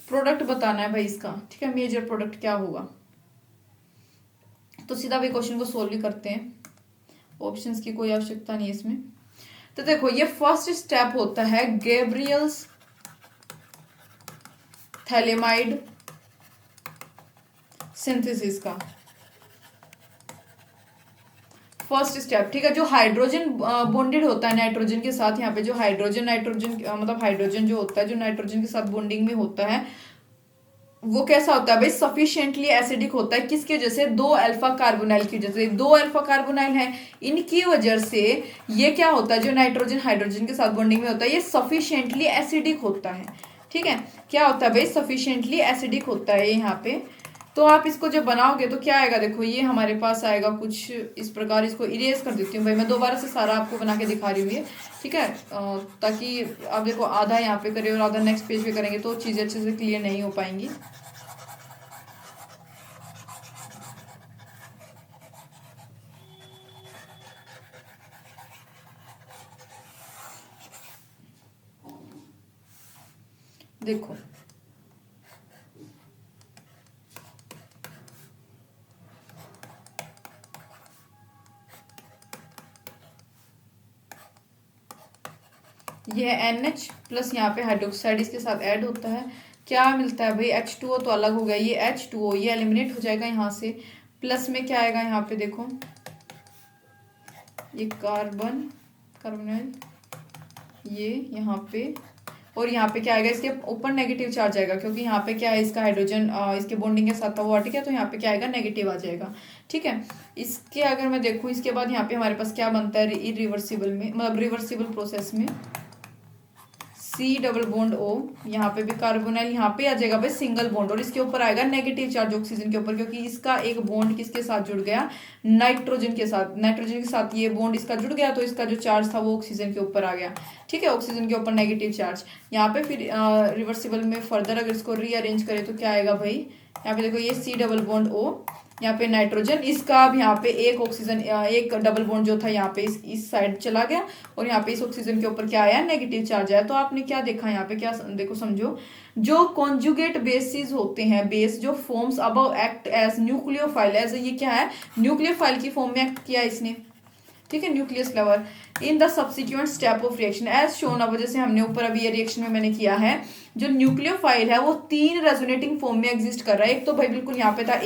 प्रोडक्ट बताना है भाई इसका, ठीक है, मेजर प्रोडक्ट क्या होगा। तो सीधा भी क्वेश्चन को सोल्व ही करते हैं, ऑप्शंस की कोई आवश्यकता नहीं है इसमें। तो देखो ये फर्स्ट स्टेप होता है गैब्रियल्स थैलेमाइड सिंथेसिस का, फर्स्ट स्टेप, ठीक है। जो हाइड्रोजन बॉन्डेड होता है नाइट्रोजन के साथ, यहाँ पे जो हाइड्रोजन नाइट्रोजन मतलब हाइड्रोजन जो होता है, जो नाइट्रोजन के साथ बॉन्डिंग में होता है, वो कैसा होता है भाई, सफिशिएंटली एसिडिक होता है। किसकी वजह से, 2 अल्फा कार्बोनाइल की वजह से। 2 अल्फा कार्बोनाइल है, इनकी वजह से ये क्या होता है, जो नाइट्रोजन हाइड्रोजन के साथ बॉन्डिंग में होता है, ये सफिशिएंटली एसिडिक होता है, ठीक है। क्या होता है भाई, सफिशिएंटली एसिडिक होता है यहाँ पे। तो आप इसको जब बनाओगे तो क्या आएगा, देखो ये हमारे पास आएगा कुछ इस प्रकार। इसको इरेज कर देती हूँ भाई, मैं दोबारा से सारा आपको बना के दिखा रही हूँ ये, ठीक है। ताकि आप देखो आधा यहाँ पे करें और आधा नेक्स्ट पेज पे करेंगे तो चीज़ें अच्छे से क्लियर नहीं हो पाएंगी। देखो ये है NH प्लस यहाँ पे हाइड्रोक्साइड इसके साथ ऐड होता है, क्या मिलता है भाई H2O तो अलग हो गया, ये H2O ये एलिमिनेट हो जाएगा यहाँ से, प्लस में क्या आएगा यहाँ पे देखो ये कार्बन ये यहाँ पे, और यहाँ पे क्या आएगा इसके ऊपर नेगेटिव चार्ज आएगा, क्योंकि यहाँ पे क्या है इसका हाइड्रोजन इसके बॉन्डिंग के साथ था वो हट गया, तो यहाँ पे क्या आएगा नेगेटिव आ जाएगा। ठीक है, इसके अगर मैं देखूँ इसके बाद यहाँ पे हमारे पास क्या बनता है इरिवर्सिबल में, मतलब रिवर्सिबल प्रोसेस में C डबल बॉन्ड O, यहाँ पे भी कार्बोनाइल यहाँ पे आ जाएगा भाई सिंगल बॉन्ड, और इसके ऊपर आएगा नेगेटिव चार्ज ऑक्सीजन के ऊपर, क्योंकि इसका एक बॉन्ड किसके साथ जुड़ गया, नाइट्रोजन के साथ, नाइट्रोजन के साथ ये बॉन्ड इसका जुड़ गया, तो इसका जो चार्ज था वो ऑक्सीजन के ऊपर आ गया। ठीक है, ऑक्सीजन के ऊपर नेगेटिव चार्ज। यहाँ पे फिर रिवर्सिबल में फर्दर अगर इसको रीअरेंज करें तो क्या आएगा भाई, यहाँ पे देखो ये C डबल बॉन्ड O, यहाँ पे नाइट्रोजन, इसका अब यहाँ पे एक ऑक्सीजन एक डबल बॉन्ड जो था यहाँ पे इस साइड चला गया, और यहाँ पे इस ऑक्सीजन के ऊपर क्या आया नेगेटिव चार्ज आया। तो आपने क्या देखा यहाँ पे, क्या देखो समझो, जो कॉन्जुगेट बेसिस होते हैं, बेस जो forms above act as nucleophile, as ये क्या है न्यूक्लियोफाइल की फॉर्म में एक्ट किया इसने। ठीक है, nucleus level in the substituent step of reaction as shown, अब जैसे हमने ऊपर अभी ये रिएक्शन में मैंने किया है, जो न्यूक्लियोफाइल है वो 3 रेजोनेटिंग फॉर्म में एग्जिस्ट कर रहा है। एक तो भाई बिल्कुल यहाँ पे था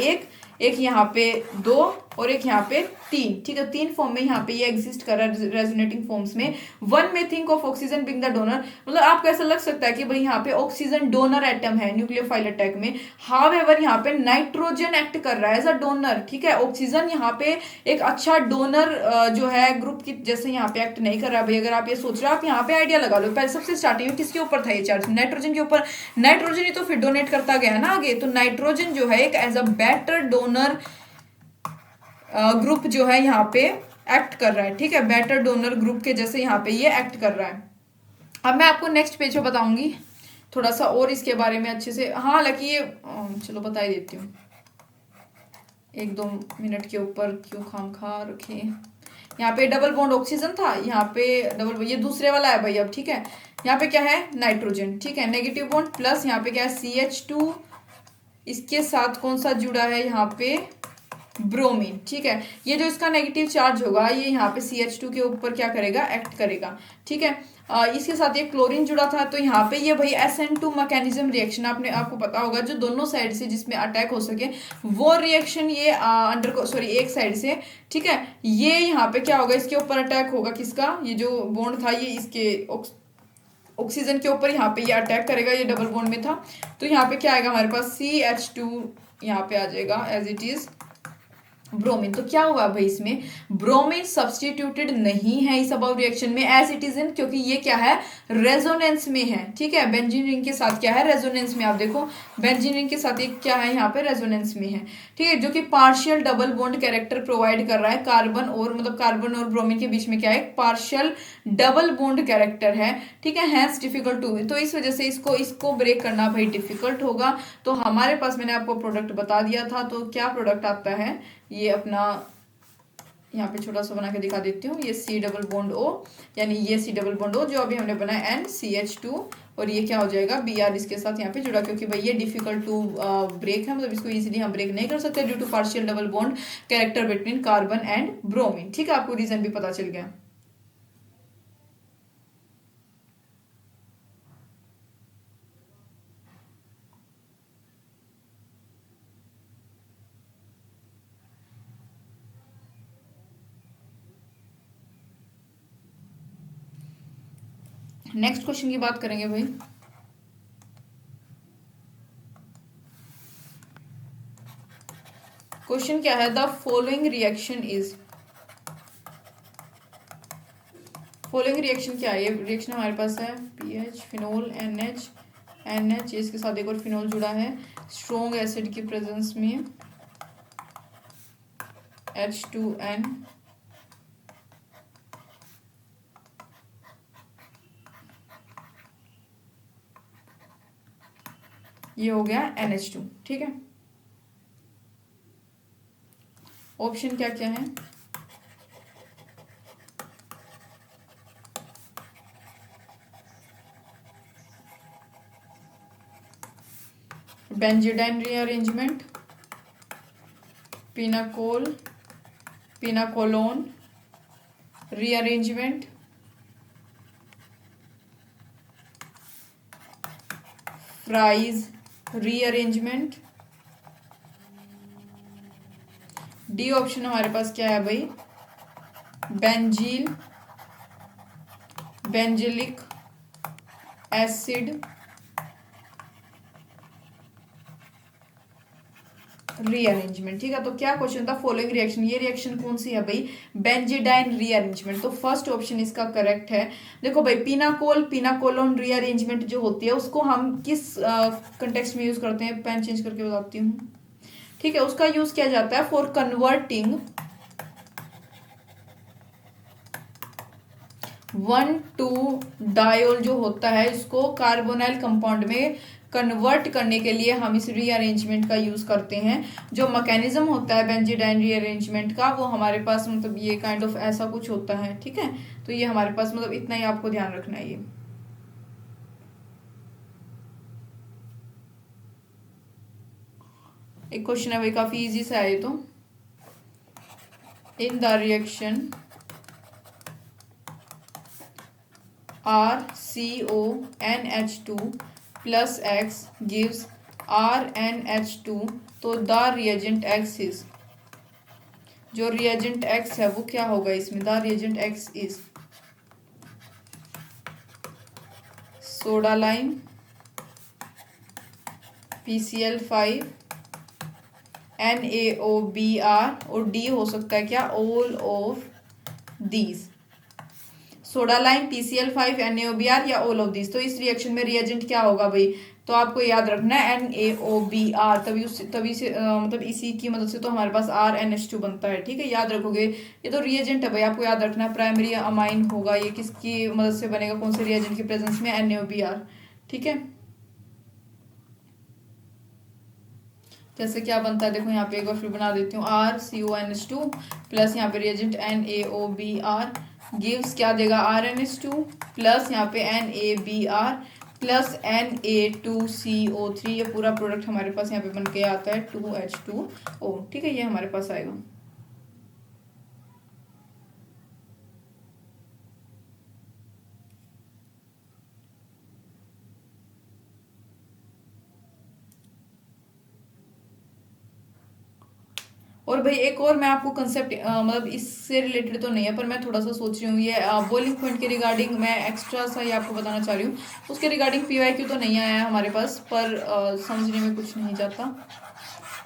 एक यहाँ पे 2 और एक यहाँ पे 3। ठीक है, 3 फॉर्म में यहाँ पे ये एग्जिस्ट कर रहा है रेजोनेटिंग फॉर्म्स में। वन में think of oxygen being the donor, मतलब आपको ऐसा लग सकता है कि भाई यहाँ पे ऑक्सीजन डोनर एटम है न्यूक्लियोफाइल अटैक में, हाउएवर यहाँ पे नाइट्रोजन एक्ट कर रहा है एज अ डोनर। ठीक है, ऑक्सीजन यहाँ पे एक अच्छा डोनर जो है ग्रुप की जैसे यहाँ पे एक्ट नहीं कर रहा है भाई। अगर आप ये सोच रहे हो, आप यहाँ पे आइडिया लगा लो, पहले सबसे स्टार्टिंग में किसके ऊपर था ये चार्ज, नाइट्रोजन के ऊपर, नाइट्रोजन ही तो फिर डोनेट करता गया ना आगे, तो नाइट्रोजन जो है एक as a better donor group जो है यहाँ पे एक्ट कर रहा है। ठीक है, बेटर डोनर ग्रुप के जैसे यहाँ पे ये एक्ट कर रहा है। अब मैं आपको नेक्स्ट पेज पे बताऊंगी थोड़ा सा और इसके बारे में अच्छे से। हाँ, हालांकि ये चलो बता ही देती हूँ, 1-2 मिनट के ऊपर क्यों खाम खा रखे। यहाँ पे डबल बॉन्ड ऑक्सीजन था, यहाँ पे डबल, ये दूसरे वाला है भाई अब। ठीक है, यहाँ पे क्या है नाइट्रोजन। ठीक है, नेगेटिव बॉन्ड प्लस यहाँ पे क्या है CH2, इसके साथ कौन सा जुड़ा है यहाँ पे ब्रोमीन। ठीक है, ये जो इसका नेगेटिव चार्ज होगा ये यहाँ पे CH2 के ऊपर क्या करेगा एक्ट करेगा। ठीक है, इसके साथ ये क्लोरीन जुड़ा था, तो यहाँ पे ये भाई SN2 मैकेनिज्म रिएक्शन, आपको पता होगा जो दोनों साइड से जिसमें अटैक हो सके वो रिएक्शन ये एक साइड से। ठीक है, ये यहाँ पे क्या होगा इसके ऊपर अटैक होगा, किसका, ये जो बॉन्ड था ये इसके ऑक्सीजन के ऊपर यहाँ पे ये अटैक करेगा, ये डबल बॉन्ड में था, तो यहाँ पे क्या आएगा हमारे पास CH2 यहाँ पे आ जाएगा एज इट इज ब्रोमीन। तो क्या हुआ भाई इसमें ब्रोमीन सब्स्टिट्यूटेड नहीं है इस अबव रिएक्शन में एज इट इज इन, क्योंकि ये क्या है रेजोनेंस में है। ठीक है, बेंजीन रिंग के साथ क्या है रेजोनेंस में, आप देखो बेंजीन रिंग के साथ एक क्या है यहाँ पे रेजोनेंस में है। ठीक है, जो कि partial double bond character provide कर रहा है, कार्बन और मतलब कार्बन और ब्रोमीन के बीच में क्या है पार्शियल डबल बॉन्ड कैरेक्टर है। ठीक है, हैंस डिफिकल्ट टू, तो इस वजह से इसको ब्रेक करना भाई डिफिकल्ट होगा। तो हमारे पास मैंने आपको प्रोडक्ट बता दिया था, तो क्या प्रोडक्ट आता है ये अपना, यहाँ पे छोटा सा बना के दिखा देती हूँ, ये C डबल बॉन्ड O, यानी ये C डबल बॉन्ड O जो अभी हमने बनाया NCH2, और ये क्या हो जाएगा Br इसके साथ यहाँ पे जुड़ा, क्योंकि भाई ये डिफिकल्ट टू ब्रेक है, मतलब इसको इजीली हम ब्रेक नहीं कर सकते due to partial double bond character between carbon and bromine. ठीक है, आपको रीजन भी पता चल गया। नेक्स्ट क्वेश्चन की बात करेंगे भाई। क्वेश्चन क्या है, the following reaction is, following reaction क्या है, ये रिएक्शन हमारे पास है PH फिनोल NH इसके साथ एक और फिनोल जुड़ा है स्ट्रॉन्ग एसिड की प्रेजेंस में H2N, ये हो गया NH2। ठीक है, ऑप्शन क्या क्या है, benzidine rearrangement, pinacolone rearrangement, prize rearrangement. D option हमारे पास क्या है भाई, बेंजील बेंजिलिक एसिड रीअरेंजमेंट। ठीक है, तो क्या क्वेश्चन था, फॉलोइंग रिएक्शन, ये रिएक्शन कौन सी है भाई, बेंजीडाइन रीअरेंजमेंट। तो फर्स्ट ऑप्शन इसका करेक्ट है। देखो भाई, पिनाकोलोन रीअरेंजमेंट जो होती है उसको हम किस कंटेक्स्ट में यूज करते हैं, पेन चेंज करके बताती हूँ। ठीक है, उसका यूज किया जाता है फॉर कन्वर्टिंग 1,2-डायोल जो होता है, इसको कार्बोनाइल कंपाउंड में कन्वर्ट करने के लिए हम इस रीअरेंजमेंट का यूज करते हैं। जो मैकेनिज्म होता है बेंजीडाइन रीअरेंजमेंट का, वो हमारे पास मतलब ये काइंड ऑफ ऐसा कुछ होता है। ठीक है, तो ये हमारे पास मतलब इतना ही आपको ध्यान रखना है। ये एक क्वेश्चन है भाई, काफी इजी सा है ये तो। In the reaction RCONH2 plus X gives RNH2, तो द रिएजेंट X इज, जो रिएजेंट X है वो क्या होगा इसमें, the reagent X is soda lime, PCl5, NaOBr, और D हो सकता है क्या, all of these. Soda lime, PCl5, NaOBr या ऑल ऑफ दिस। तो इस रिएक्शन में रिएजेंट क्या होगा भाई, तो आपको याद रखना है NaOBr, तभी से मतलब इसी की मदद से तो हमारे पास RNH2 बनता है। ठीक है, याद रखोगे, ये तो रिएजेंट है भाई, आपको याद रखना है। प्राइमरी अमाइन होगा, ये किसकी मदद से बनेगा, कौन से रिएजेंट की प्रेजेंस में, NaOBr। ठीक है, जैसे क्या बनता है देखो, यहाँ पे एक बार फिर बना देती हूँ, RCONH2 प्लस यहाँ पे रिएजेंट NaOBr गिव्स क्या देगा, RNH2 प्लस यहाँ पे NaBr प्लस Na2CO3। ये पूरा प्रोडक्ट हमारे पास यहाँ पे बन के आता है 2H2O। ठीक है, ये हमारे पास आएगा। और भाई एक और मैं आपको कंसेप्ट मतलब इससे रिलेटेड तो नहीं है, पर मैं थोड़ा सा सोच रही हूँ, ये बॉइलिंग पॉइंट के रिगार्डिंग मैं एक्स्ट्रा सा ये आपको बताना चाह रही हूँ। उसके रिगार्डिंग PYQ तो नहीं आया है हमारे पास, पर समझने में कुछ नहीं जाता,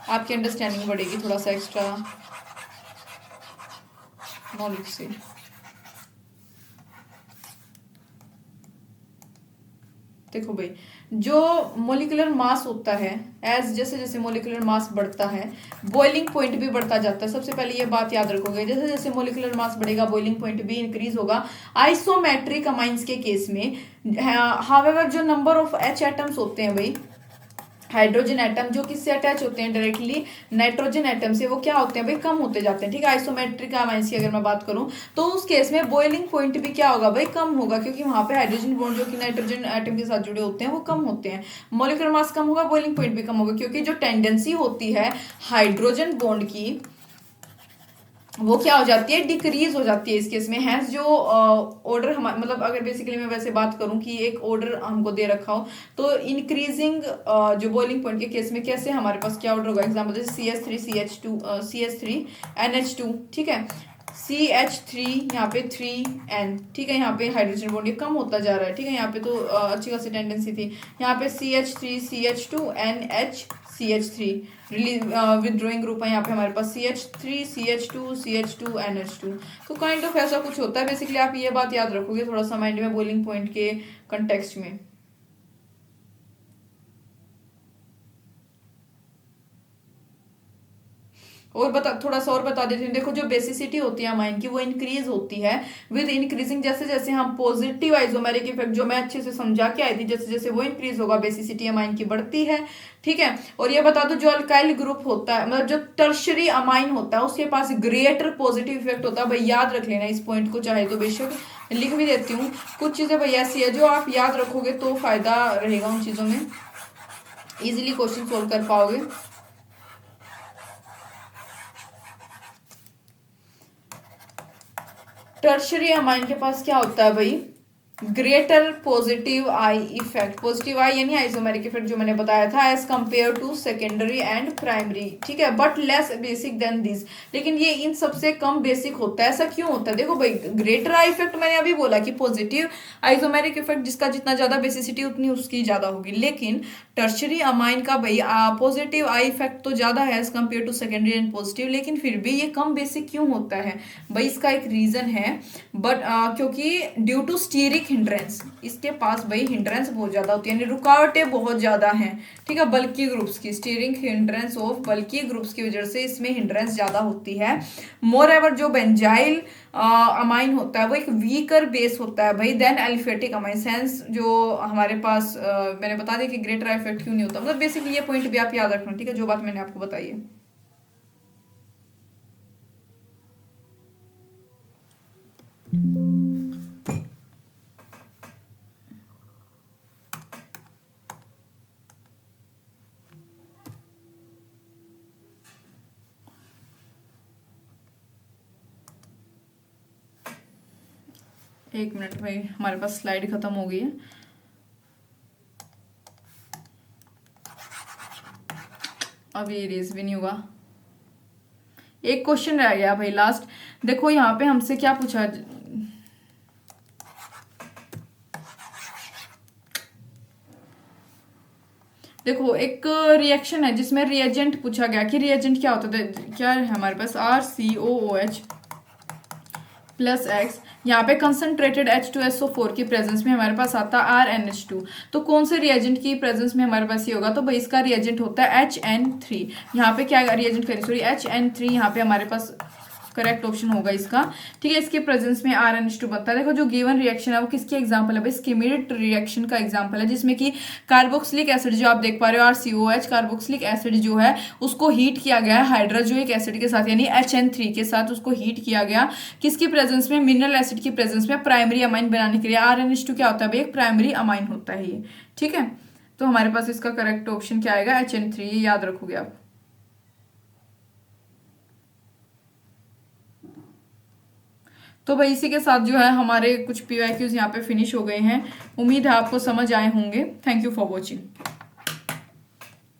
आपकी अंडरस्टैंडिंग बढ़ेगी थोड़ा सा एक्स्ट्रा नॉलेज से। देखो भाई, जो मोलिकुलर मास होता है, एज जैसे जैसे मोलिकुलर मास बढ़ता है, बॉइलिंग पॉइंट भी बढ़ता जाता है। सबसे पहले ये बात याद रखोगे, जैसे जैसे मोलिकुलर मास बढ़ेगा बॉइलिंग पॉइंट भी इंक्रीज होगा। आइसोमेट्रिक अमाइंस के केस में हावेवर जो नंबर ऑफ H एटम्स होते हैं भाई, हाइड्रोजन एटम जो किससे अटैच होते हैं, डायरेक्टली नाइट्रोजन एटम से, वो क्या होते हैं भाई, कम होते जाते हैं। ठीक है, आइसोमेट्रिक अमाइंस की अगर मैं बात करूं, तो उस केस में बॉइलिंग पॉइंट भी क्या होगा भाई, कम होगा, क्योंकि वहां पे हाइड्रोजन बॉन्ड जो कि नाइट्रोजन एटम के साथ जुड़े होते हैं वो कम होते हैं। मॉलिक्यूलर मास कम होगा, बॉइलिंग पॉइंट भी कम होगा, क्योंकि जो टेंडेंसी होती है हाइड्रोजन बॉन्ड की, वो क्या हो जाती है, डिक्रीज हो जाती है इस केस में। हैंस जो ऑर्डर हम मतलब अगर बेसिकली मैं वैसे बात करूं कि एक ऑर्डर हमको दे रखा हो, तो इंक्रीजिंग जो बॉइलिंग पॉइंट के केस में कैसे हमारे पास क्या ऑर्डर होगा, एग्जांपल जैसे CH3 ठीक है, CH3 यहाँ पे 3N। ठीक है, यहाँ पे हाइड्रोजन बॉन्ड ये कम होता जा रहा है। ठीक है, यहाँ पे तो अच्छी खासी टेंडेंसी थी, यहाँ पे CH3 CH2NH CH3 release withdrawing group है, यहाँ पे हमारे पास CH3 CH2 NH2। तो काइंड ऑफ ऐसा कुछ होता है बेसिकली। आप ये बात याद रखोगे थोड़ा सा माइंड में, बॉइलिंग पॉइंट के कंटेक्स्ट में। और थोड़ा सा और बता देती हूँ। देखो, जो बेसिसिटी होती है अमाइन की, वो इंक्रीज होती है विद इंक्रीजिंग, जैसे जैसे हम पॉजिटिव आइसोमेरिक इफेक्ट जो मैं अच्छे से समझा के आई थी, जैसे जैसे वो इंक्रीज होगा बेसिसिटी अमाइन की बढ़ती है। ठीक है, और ये बता दो, जो अल्काइल ग्रुप होता है, मतलब जो टर्शरी अमाइन होता है, उसके पास ग्रेटर पॉजिटिव इफेक्ट होता है। भाई याद रख लेना इस पॉइंट को, चाहे तो बेशक लिख भी देती हूँ। कुछ चीजें भाई ऐसी है जो आप याद रखोगे तो फायदा रहेगा उन चीजों में, इजिली क्वेश्चन सोल्व कर पाओगे। टर्शरी अमाइन के पास क्या होता है भाई, greater positive I effect, positive I यानी आइसोमेरिक इफेक्ट जो मैंने बताया था, as compare to secondary and primary, ठीक है, but less basic than this, लेकिन ये इन सबसे कम बेसिक होता है। ऐसा क्यों होता है? देखो भाई, ग्रेटर आई इफेक्ट मैंने अभी बोला कि पॉजिटिव आइसोमेरिक इफेक्ट जिसका जितना ज्यादा बेसिसिटी उतनी उसकी ज्यादा होगी, लेकिन टर्शरी अमाइन का भाई पॉजिटिव आई इफेक्ट तो ज्यादा है as compare to secondary and positive, लेकिन फिर भी ये कम बेसिक क्यों होता है भाई? इसका एक रीजन है, बट क्योंकि ड्यू टू स्टीरिक हिंड्रेंस, इसके पास भाई हिंड्रेंस बहुत ज्यादा होती है, यानी रुकावटें बहुत ज्यादा हैं, ठीक है, बल्कि ग्रुप्स की, स्टीरिंग हिंड्रेंस ऑफ बल्कि ग्रुप्स की वजह से इसमें हिंड्रेंस ज्यादा होती है। मोर एवर जो बेंजाइल अमाइन होता है वो एक वीकर बेस होता है भाई देन एलिफेटिक अमाइन, सेंस जो हमारे पास मैंने बता दिया कि ग्रेटर इफेक्ट क्यों नहीं होता, मतलब बेसिकली ये पॉइंट भी आप याद रखना, ठीक है, जो बात मैंने आपको बताई है। एक मिनट भाई, हमारे पास स्लाइड खत्म हो गई है। अब ये इरेज भी नहीं हुआ। एक क्वेश्चन रह गया भाई लास्ट। देखो यहाँ पे हमसे क्या पूछा, देखो एक रिएक्शन है जिसमें रिएजेंट पूछा गया कि रिएजेंट क्या होता है, क्या है हमारे पास RCOOH प्लस एक्स, यहाँ पे कंसंट्रेटेड H2SO4 की प्रेजेंस में हमारे पास आता है RnH2। तो कौन से रिएजेंट की प्रेजेंस में हमारे पास ये होगा? तो भाई इसका रिएजेंट होता है HN3। यहाँ पे क्या रिएजेंट करें, सॉरी HN3, यहाँ पे हमारे पास करेक्ट ऑप्शन होगा इसका, ठीक है, इसके प्रेजेंस में RnH2 बनता है। देखो जो गिवन रिएक्शन है वो किसकी एग्जांपल है भाई? स्किमिड रिएक्शन का एग्जांपल है, जिसमें कि कार्बोक्सिलिक एसिड जो आप देख पा रहे हो RCOH, कार्बोक्सिलिक एसिड जो है उसको हीट किया गया है हाइड्रोजोइक एसिड के साथ, यानी HN3 के साथ उसको हीट किया गया, किसकी प्रेजेंस में? मिनरल एसिड की प्रेजेंस में, प्राइमरी अमाइन बनाने के लिए। RnH2 क्या होता है भाई? एक प्राइमरी अमाइन होता है ये, ठीक है। तो हमारे पास इसका करेक्ट ऑप्शन क्या आएगा? HN3, याद रखोगे आप। तो भाई इसी के साथ जो है हमारे कुछ PYQs यहाँ पे फिनिश हो गए हैं। उम्मीद है आपको समझ आए होंगे। Thank you for watching.